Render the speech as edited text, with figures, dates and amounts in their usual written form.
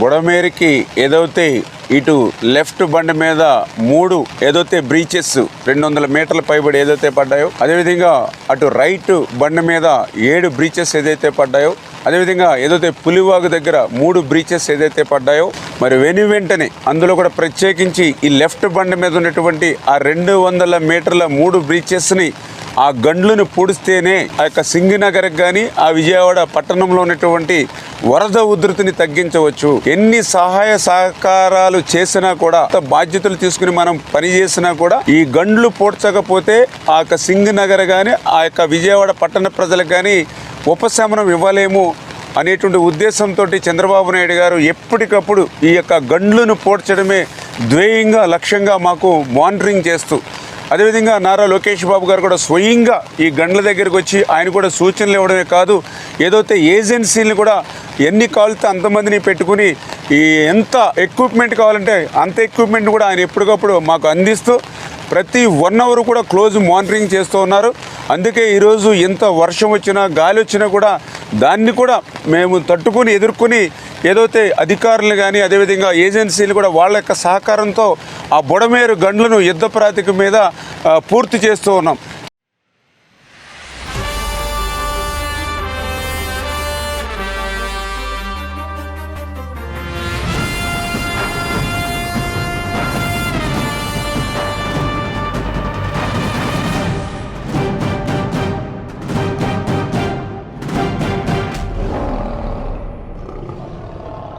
బుడమేరికి ఏదైతే ఇటు లెఫ్ట్ బండి మీద 3 ఏదైతే బ్రీచెస్ 200 మీటర్ల పైబడి ఏదైతే పడ్డాయో, అదేవిధంగా అటు రైట్ బండి మీద 7 బ్రీచెస్ ఏదైతే పడ్డాయో, అదేవిధంగా ఏదైతే పులివాగు దగ్గర 3 బ్రీచెస్ ఏదైతే పడ్డాయో, మరి వెంటనే అందులో కూడా ప్రత్యేకించి ఈ లెఫ్ట్ బండి మీద ఉన్నటువంటి ఆ 200 మీటర్ల 3 బ్రీచెస్ని ఆ గండ్లను పూడిస్తేనే ఆ యొక్క సింగినగర్కి కానీ ఆ విజయవాడ పట్టణంలో ఉన్నటువంటి వరద ఉధృతిని తగ్గించవచ్చు. ఎన్ని సహాయ సహకారాలు చేసినా కూడా, బాధ్యతలు తీసుకుని మనం పనిచేసినా కూడా ఈ గండ్లు పూడ్చకపోతే ఆ యొక్క సింగినగర్ కానీ ఆ యొక్క విజయవాడ పట్టణ ప్రజలకు కానీ ఉపశమనం ఇవ్వలేము అనేటువంటి ఉద్దేశంతో చంద్రబాబు నాయుడు గారు ఎప్పటికప్పుడు ఈ యొక్క గండ్లను పూడ్చడమే ధ్యేయంగా లక్ష్యంగా మాకు మానిటరింగ్ చేస్తూ, అదేవిధంగా నారా లోకేష్ బాబు గారు కూడా స్వయంగా ఈ గండ్ల దగ్గరికి వచ్చి ఆయన కూడా సూచనలు ఇవ్వడమే కాదు, ఏదైతే ఏజెన్సీలను కూడా ఎన్ని కావాలితే అంతమందిని పెట్టుకుని ఈ ఎంత ఎక్విప్మెంట్ కావాలంటే అంత ఎక్విప్మెంట్ కూడా ఆయన ఎప్పటికప్పుడు మాకు అందిస్తూ ప్రతి 1 అవర్ కూడా క్లోజ్ మానిటరింగ్ చేస్తూ ఉన్నారు. అందుకే ఈరోజు ఎంత వర్షం వచ్చినా గాలి వచ్చినా కూడా దాన్ని కూడా మేము తట్టుకొని ఎదుర్కొని ఏదైతే అధికారులు కానీ అదేవిధంగా ఏజెన్సీలు కూడా వాళ్ళ యొక్క సహకారంతో ఆ బుడమేరు గండ్లను యుద్ధ ప్రాతిపదిక మీద పూర్తి చేస్తూ ఉన్నాం.